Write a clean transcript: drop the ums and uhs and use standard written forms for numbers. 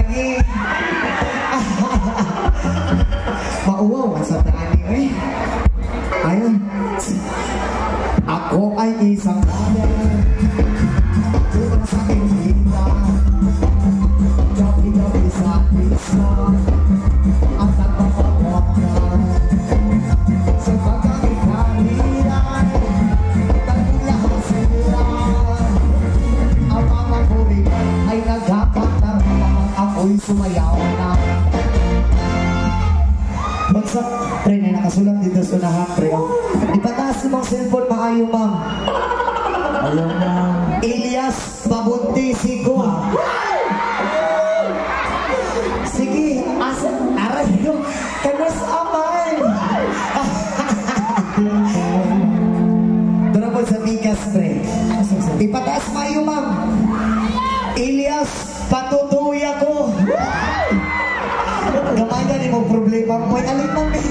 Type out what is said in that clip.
lagi. Mauwaw, sa tani eh. Ayun. Ako ay isang kader. Tulad sa kinita. Joki-joki sa pisa. At nagpapawag na. Sa pagkakikaliran. Tagong lahat sila. Ang mga kurig ay nagkakatarang. Ako'y sumayaw na. Bagsak, pre, na nakasulat dito sa unahan, pre. Ipataas mong cellphone, maayo, ma'am. Ayaw na. Elias Pabuntisigo. Sige, aray nyo. Kanas aman. Doon po sa bigas, pre. Ipataas, maayo, ma'am. Elias Patutuya ko. Gamay na ni mo problema. May alimang eh.